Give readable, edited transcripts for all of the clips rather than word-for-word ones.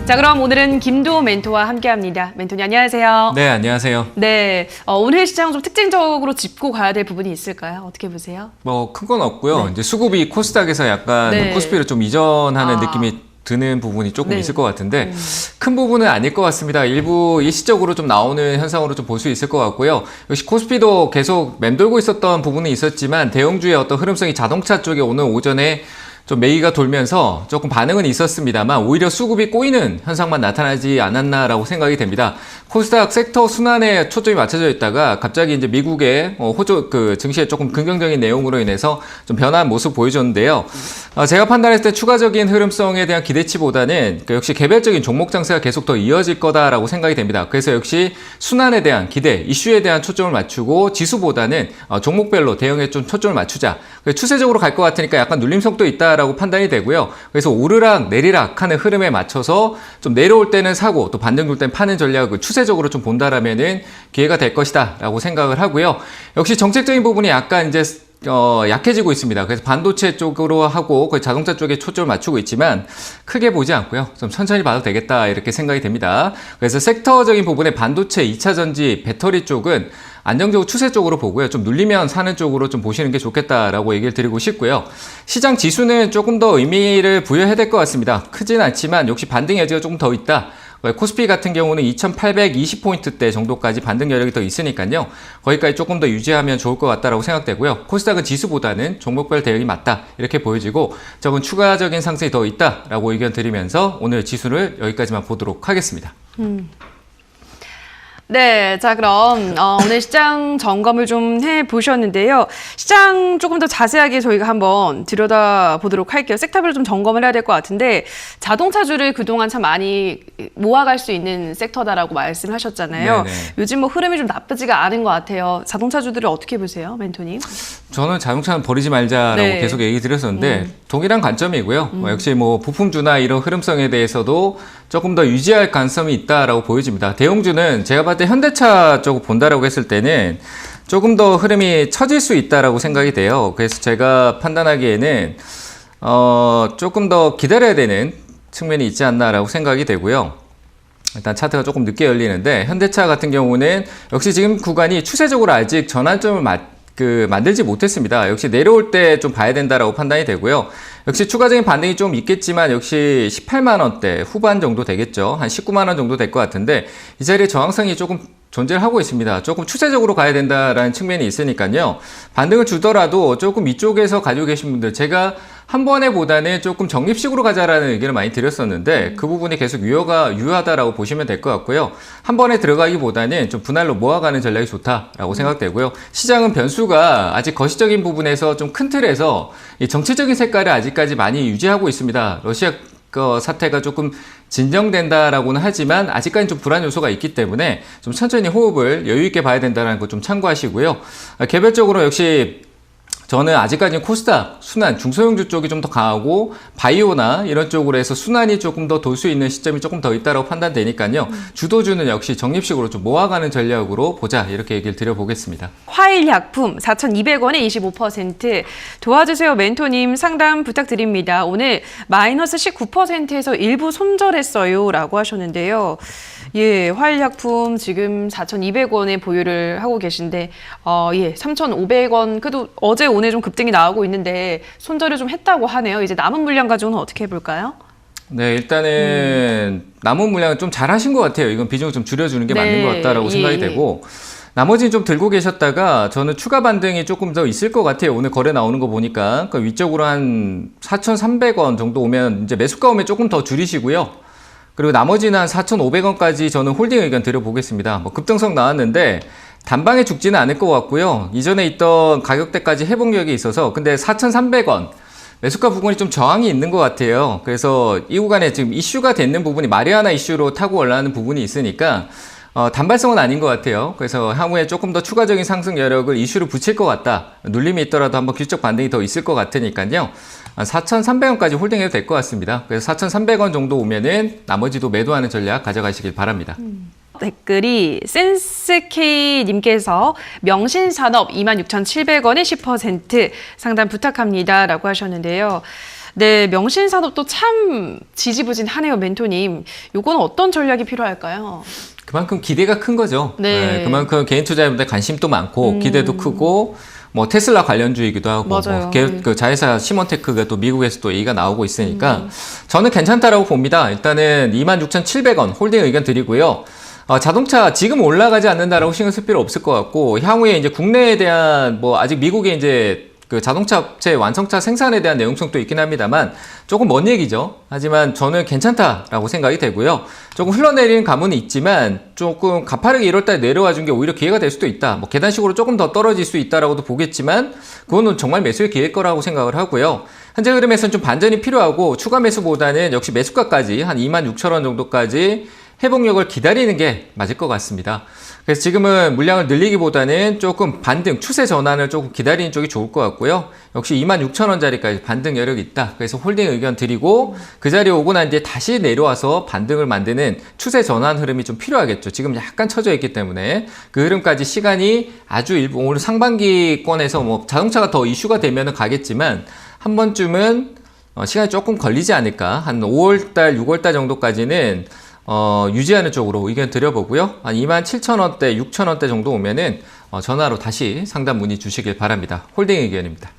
자, 그럼 오늘은 김도호 멘토와 함께합니다. 멘토님 안녕하세요. 네, 안녕하세요. 네, 오늘 시장 좀 특징적으로 짚고 가야 될 부분이 있을까요? 어떻게 보세요? 뭐 큰 건 없고요. 네. 이제 수급이 코스닥에서 약간 네. 코스피로 좀 이전하는 느낌이 드는 부분이 조금 네. 있을 것 같은데 큰 부분은 아닐 것 같습니다. 일부 일시적으로 좀 나오는 현상으로 좀 볼 수 있을 것 같고요. 역시 코스피도 계속 맴돌고 있었던 부분이 있었지만 대형주의 어떤 흐름성이 자동차 쪽에 오늘 오전에 좀 매기가 돌면서 조금 반응은 있었습니다만 오히려 수급이 꼬이는 현상만 나타나지 않았나라고 생각이 됩니다. 코스닥 섹터 순환에 초점이 맞춰져 있다가 갑자기 이제 미국의 증시에 조금 긍정적인 내용으로 인해서 좀 변화한 모습 보여줬는데요. 제가 판단했을 때 추가적인 흐름성에 대한 기대치보다는 역시 개별적인 종목 장세가 계속 더 이어질 거다라고 생각이 됩니다. 그래서 역시 순환에 대한 기대, 이슈에 대한 초점을 맞추고 지수보다는 종목별로 대응에 좀 초점을 맞추자. 추세적으로 갈 것 같으니까 약간 눌림성도 있다라고 판단이 되고요. 그래서 오르락 내리락 하는 흐름에 맞춰서 좀 내려올 때는 사고 또 반등 줄 때는 파는 전략을 추세적으로 좀 본다라면은 기회가 될 것이다라고 생각을 하고요. 역시 정책적인 부분이 약간 이제 약해지고 있습니다. 그래서 반도체 쪽으로 하고 자동차 쪽에 초점을 맞추고 있지만 크게 보지 않고요. 좀 천천히 봐도 되겠다 이렇게 생각이 됩니다. 그래서 섹터적인 부분에 반도체, 2차전지, 배터리 쪽은 안정적으로 추세 쪽으로 보고요. 좀 눌리면 사는 쪽으로 좀 보시는 게 좋겠다라고 얘기를 드리고 싶고요. 시장 지수는 조금 더 의미를 부여해야 될 것 같습니다. 크진 않지만 역시 반등 여지가 조금 더 있다. 코스피 같은 경우는 2820포인트대 정도까지 반등 여력이 더 있으니까요. 거기까지 조금 더 유지하면 좋을 것 같다라고 생각되고요. 코스닥은 지수보다는 종목별 대응이 맞다 이렇게 보여지고 적은 추가적인 상승이 더 있다라고 의견 드리면서 오늘 지수를 여기까지만 보도록 하겠습니다. 네, 자 그럼 오늘 시장 점검을 좀 해보셨는데요. 시장 조금 더 자세하게 저희가 한번 들여다보도록 할게요. 섹터별로 좀 점검을 해야 될 것 같은데 자동차주를 그동안 참 많이 모아갈 수 있는 섹터다라고 말씀하셨잖아요. 네네. 요즘 뭐 흐름이 좀 나쁘지가 않은 것 같아요. 자동차주들을 어떻게 보세요, 멘토님? 저는 자동차는 버리지 말자라고 네. 계속 얘기 드렸었는데 동일한 관점이고요. 역시 뭐 부품주나 이런 흐름성에 대해서도 조금 더 유지할 가능성이 있다라고 보여집니다. 대형주는 제가 봤을 때 현대차 쪽을 본다라고 했을 때는 조금 더 흐름이 처질 수 있다라고 생각이 돼요. 그래서 제가 판단하기에는 조금 더 기다려야 되는 측면이 있지 않나라고 생각이 되고요. 일단 차트가 조금 늦게 열리는데 현대차 같은 경우는 역시 지금 구간이 추세적으로 아직 전환점을 만들지 못했습니다. 역시 내려올 때 좀 봐야 된다라고 판단이 되고요. 역시 추가적인 반등이 좀 있겠지만 역시 18만 원대 후반 정도 되겠죠. 한 19만 원 정도 될 것 같은데 이 자리에 저항성이 조금 존재를 하고 있습니다. 조금 추세적으로 가야 된다라는 측면이 있으니까요. 반등을 주더라도 조금 이쪽에서 가지고 계신 분들 제가 한 번에 보다는 조금 적립식으로 가자라는 의견을 많이 드렸었는데 그 부분이 계속 유효하다라고 보시면 될 것 같고요. 한 번에 들어가기보다는 좀 분할로 모아가는 전략이 좋다라고 생각되고요. 시장은 변수가 아직 거시적인 부분에서 좀 큰 틀에서 이 정치적인 색깔을 아직까지 많이 유지하고 있습니다. 러시아 사태가 조금 진정된다라고는 하지만 아직까지는 좀 불안 요소가 있기 때문에 좀 천천히 호흡을 여유 있게 봐야 된다는 거 좀 참고하시고요. 개별적으로 역시 저는 아직까지는 코스닥, 순환, 중소형주 쪽이 좀 더 강하고 바이오나 이런 쪽으로 해서 순환이 조금 더 돌 수 있는 시점이 조금 더 있다고 판단되니까요. 주도주는 역시 적립식으로 좀 모아가는 전략으로 보자 이렇게 얘기를 드려보겠습니다. 화일약품 4,200원에 25% 도와주세요 멘토님 상담 부탁드립니다. 오늘 마이너스 19%에서 일부 손절했어요 라고 하셨는데요. 예, 화일약품 지금 4,200원에 보유를 하고 계신데 3,500원 그래도 어제 오늘 좀 급등이 나오고 있는데 손절을 좀 했다고 하네요. 이제 남은 물량 가지고는 어떻게 해볼까요? 네, 일단은 남은 물량은 좀 잘하신 것 같아요. 이건 비중을 좀 줄여주는 게 맞는 것 같다라고 생각이 되고 나머지는 좀 들고 계셨다가 저는 추가 반등이 조금 더 있을 것 같아요. 오늘 거래 나오는 거 보니까 그 위쪽으로 한 4,300원 정도 오면 이제 매수가 오면 조금 더 줄이시고요. 그리고 나머지는 한 4,500원까지 저는 홀딩 의견 드려보겠습니다. 뭐 급등성 나왔는데 단방에 죽지는 않을 것 같고요. 이전에 있던 가격대까지 회복력이 있어서 근데 4,300원 매수가 부분이 좀 저항이 있는 것 같아요. 그래서 이 구간에 지금 이슈가 되는 부분이 마리아나 이슈로 타고 올라가는 부분이 있으니까 단발성은 아닌 것 같아요. 그래서 향후에 조금 더 추가적인 상승 여력을 이슈로 붙일 것 같다. 눌림이 있더라도 한번 규적 반등이 더 있을 것 같으니까요. 4,300원까지 홀딩해도 될 것 같습니다. 그래서 4,300원 정도 오면은 나머지도 매도하는 전략 가져가시길 바랍니다. 댓글이 센스K님께서 명신산업 26,700원에 10% 상담 부탁합니다 라고 하셨는데요. 네, 명신산업도 참 지지부진하네요, 멘토님. 요거는 어떤 전략이 필요할까요? 그만큼 기대가 큰 거죠. 네. 그만큼 개인 투자자분들 관심도 많고 기대도 크고 뭐 테슬라 관련주이기도 하고 맞아요. 그 자회사 시몬테크가 또 미국에서 또 얘기가 나오고 있으니까 저는 괜찮다라고 봅니다. 일단은 26,700원 홀딩 의견 드리고요. 자동차 지금 올라가지 않는다라고 신경 쓸 필요 없을 것 같고 향후에 이제 국내에 대한 뭐 아직 미국에 이제 그 자동차 업체 완성차 생산에 대한 내용성도 있긴 합니다만 조금 먼 얘기죠. 하지만 저는 괜찮다라고 생각이 되고요. 조금 흘러내리는 감은 있지만 조금 가파르게 1월달에 내려와 준 게 오히려 기회가 될 수도 있다. 뭐 계단식으로 조금 더 떨어질 수 있다라고도 보겠지만 그거는 정말 매수의 기회일 거라고 생각을 하고요. 현재 흐름에서는 좀 반전이 필요하고 추가 매수보다는 역시 매수가까지 한 26,000원 정도까지 회복력을 기다리는 게 맞을 것 같습니다. 그래서 지금은 물량을 늘리기보다는 조금 반등, 추세 전환을 조금 기다리는 쪽이 좋을 것 같고요. 역시 26,000원짜리까지 반등 여력이 있다. 그래서 홀딩 의견 드리고 그 자리에 오고 난 뒤에 다시 내려와서 반등을 만드는 추세 전환 흐름이 좀 필요하겠죠. 지금 약간 처져 있기 때문에 그 흐름까지 시간이 아주 일부 오늘 상반기권에서 뭐 자동차가 더 이슈가 되면은 가겠지만 한 번쯤은 시간이 조금 걸리지 않을까. 한 5월달, 6월달 정도까지는 유지하는 쪽으로 의견 드려보고요. 한 27,000원대, 6,000원대 정도 오면은 전화로 다시 상담 문의 주시길 바랍니다. 홀딩 의견입니다.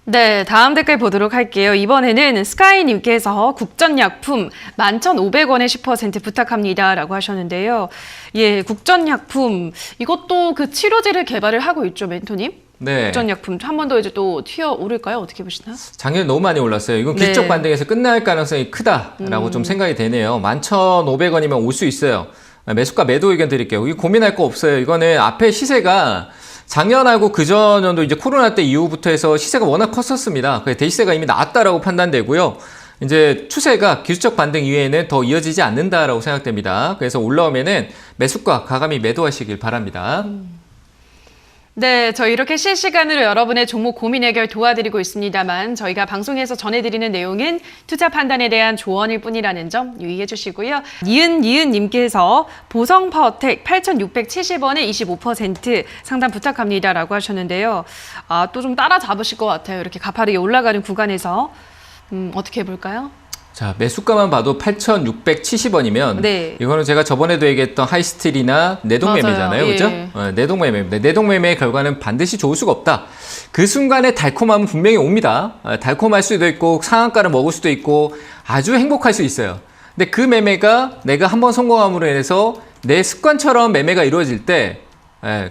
네, 다음 댓글 보도록 할게요. 이번에는 스카이님께서 국전약품 11,500원에 10% 부탁합니다. 라고 하셨는데요. 예, 국전약품. 이것도 그 치료제를 개발을 하고 있죠, 멘토님? 네. 국전약품. 한 번 더 이제 또 튀어 오를까요? 어떻게 보시나요? 작년에 너무 많이 올랐어요. 이건 기술적 네. 반등에서 끝날 가능성이 크다라고 좀 생각이 되네요. 11,500원이면 올 수 있어요. 매수가 매도 의견 드릴게요. 이거 고민할 거 없어요. 이거는 앞에 시세가 작년하고 그전 연도 이제 코로나 때 이후부터 해서 시세가 워낙 컸었습니다. 그래서 대시세가 이미 나왔다라고 판단되고요. 이제 추세가 기술적 반등 이외에는 더 이어지지 않는다라고 생각됩니다. 그래서 올라오면은 매수가 가감히 매도하시길 바랍니다. 네, 저희 이렇게 실시간으로 여러분의 종목 고민 해결 도와드리고 있습니다만 저희가 방송에서 전해드리는 내용은 투자 판단에 대한 조언일 뿐이라는 점 유의해 주시고요. 니은님께서 보성파워텍 8,670원에 25% 상담 부탁합니다라고 하셨는데요. 또 좀 따라잡으실 것 같아요. 이렇게 가파르게 올라가는 구간에서 어떻게 해볼까요? 자, 매수가만 봐도 8,670원이면 네. 이거는 제가 저번에도 얘기했던 하이스틸이나 내동매매잖아요. 맞아요. 그죠? 예. 내동매매입니다. 내동매매의 결과는 반드시 좋을 수가 없다. 그 순간에 달콤함은 분명히 옵니다. 달콤할 수도 있고 상한가를 먹을 수도 있고 아주 행복할 수 있어요. 근데 그 매매가 내가 한번 성공함으로 인해서 내 습관처럼 매매가 이루어질 때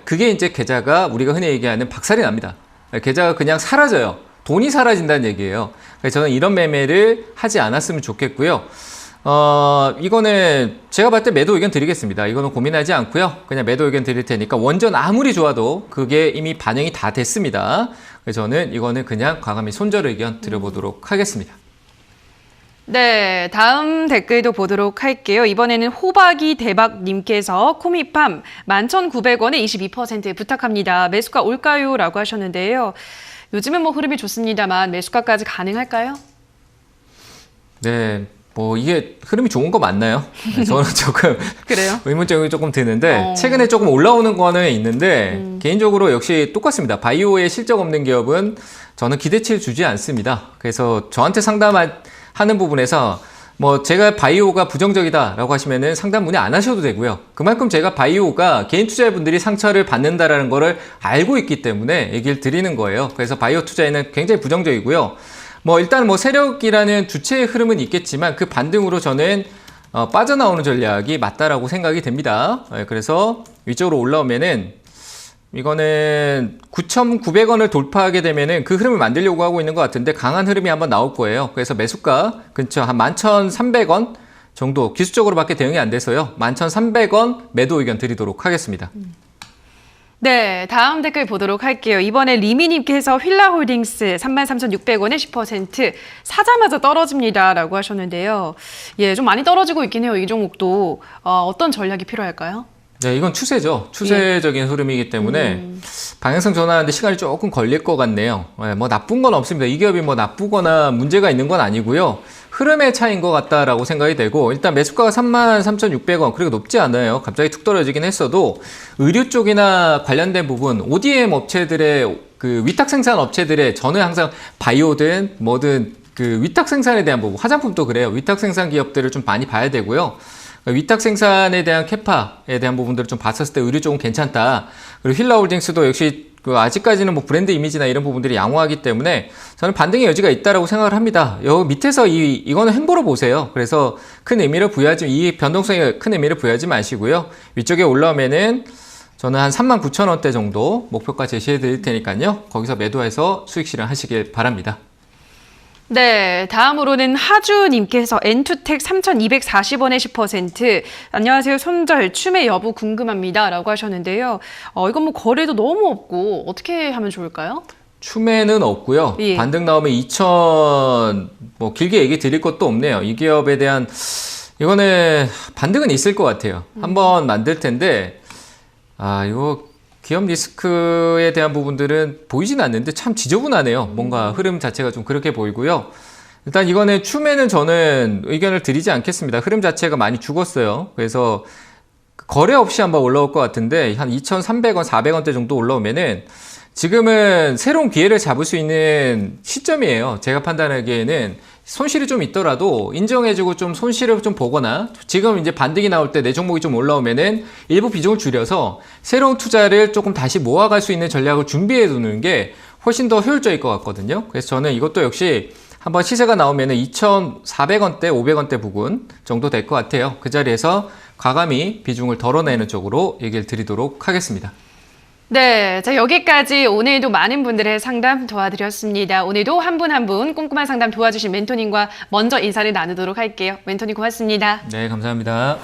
그게 이제 계좌가 우리가 흔히 얘기하는 박살이 납니다. 계좌가 그냥 사라져요. 돈이 사라진다는 얘기예요. 그래서 저는 이런 매매를 하지 않았으면 좋겠고요. 이거는 제가 봤을 때 매도 의견 드리겠습니다. 이거는 고민하지 않고요. 그냥 매도 의견 드릴 테니까 원전 아무리 좋아도 그게 이미 반영이 다 됐습니다. 그래서 저는 이거는 그냥 과감히 손절 의견 드려보도록 하겠습니다. 네, 다음 댓글도 보도록 할게요. 이번에는 호박이 대박님께서 코미팜 11,900원에 22% 부탁합니다. 매수가 올까요? 라고 하셨는데요. 요즘은 뭐 흐름이 좋습니다만 매수가까지 가능할까요? 네, 뭐 이게 흐름이 좋은 거 맞나요? 저는 조금 그래요? 의문점이 조금 드는데 최근에 조금 올라오는 거는 있는데 개인적으로 역시 똑같습니다. 바이오에 실적 없는 기업은 저는 기대치를 주지 않습니다. 그래서 저한테 상담하는 부분에서 뭐 제가 바이오가 부정적이다라고 하시면은 상담 문의 안 하셔도 되고요. 그만큼 제가 바이오가 개인 투자자분들이 상처를 받는다라는 거를 알고 있기 때문에 얘기를 드리는 거예요. 그래서 바이오 투자에는 굉장히 부정적이고요. 뭐 일단 뭐 세력이라는 주체의 흐름은 있겠지만 그 반등으로 저는 빠져나오는 전략이 맞다라고 생각이 됩니다. 그래서 위쪽으로 올라오면은 이거는 9,900원을 돌파하게 되면은 그 흐름을 만들려고 하고 있는 것 같은데 강한 흐름이 한번 나올 거예요. 그래서 매수가 근처 한 11,300원 정도 기술적으로밖에 대응이 안 돼서요. 11,300원 매도 의견 드리도록 하겠습니다. 네, 다음 댓글 보도록 할게요. 이번에 리미님께서 휠라홀딩스 33,600원에 10% 사자마자 떨어집니다. 라고 하셨는데요. 예, 좀 많이 떨어지고 있긴 해요. 이 종목도. 어떤 전략이 필요할까요? 네, 이건 추세죠. 추세적인 흐름이기 때문에 방향성 전환하는데 시간이 조금 걸릴 것 같네요. 뭐 나쁜 건 없습니다. 이 기업이 뭐 나쁘거나 문제가 있는 건 아니고요. 흐름의 차이인 것 같다라고 생각이 되고 일단 매수가가 33,600원 그리고 높지 않아요. 갑자기 툭 떨어지긴 했어도 의류 쪽이나 관련된 부분 ODM 업체들의 그 위탁 생산 업체들의 저는 항상 바이오든 뭐든 그 위탁 생산에 대한 부분, 화장품도 그래요. 위탁 생산 기업들을 좀 많이 봐야 되고요. 위탁 생산에 대한 캐파에 대한 부분들을 좀 봤었을 때 의류 쪽은 괜찮다. 그리고 힐라홀딩스도 역시 그 아직까지는 뭐 브랜드 이미지나 이런 부분들이 양호하기 때문에 저는 반등의 여지가 있다라고 생각을 합니다. 여기 밑에서 이거는 횡보로 보세요. 그래서 큰 의미를 부여하지, 이 변동성에 큰 의미를 부여하지 마시고요. 위쪽에 올라오면은 저는 한 39,000원대 정도 목표가 제시해 드릴 테니까요. 거기서 매도해서 수익 실현하시길 바랍니다. 네, 다음으로는 하주님께서 엔투텍 3,240원에 10%. 안녕하세요. 손절 추매 여부 궁금합니다. 라고 하셨는데요. 이건 뭐 거래도 너무 없고 어떻게 하면 좋을까요? 추매는 없고요. 예. 반등 나오면 2,000, 뭐 길게 얘기 드릴 것도 없네요. 이 기업에 대한, 이거는 반등은 있을 것 같아요. 한번 만들 텐데, 이거 기업 리스크에 대한 부분들은 보이진 않는데 참 지저분하네요. 뭔가 흐름 자체가 좀 그렇게 보이고요. 일단 이거는 추매는 저는 의견을 드리지 않겠습니다. 흐름 자체가 많이 죽었어요. 그래서 거래 없이 한번 올라올 것 같은데 한 2,300원, 400원대 정도 올라오면은 지금은 새로운 기회를 잡을 수 있는 시점이에요. 제가 판단하기에는 손실이 좀 있더라도 인정해주고 좀 손실을 좀 보거나 지금 이제 반등이 나올 때 내 종목이 좀 올라오면은 일부 비중을 줄여서 새로운 투자를 조금 다시 모아갈 수 있는 전략을 준비해 두는 게 훨씬 더 효율적일 것 같거든요. 그래서 저는 이것도 역시 한번 시세가 나오면은 2,400원대, 500원대 부근 정도 될 것 같아요. 그 자리에서 과감히 비중을 덜어내는 쪽으로 얘기를 드리도록 하겠습니다. 네, 자 여기까지 오늘도 많은 분들의 상담 도와드렸습니다. 오늘도 한 분 한 분 꼼꼼한 상담 도와주신 멘토님과 먼저 인사를 나누도록 할게요. 멘토님 고맙습니다. 네, 감사합니다.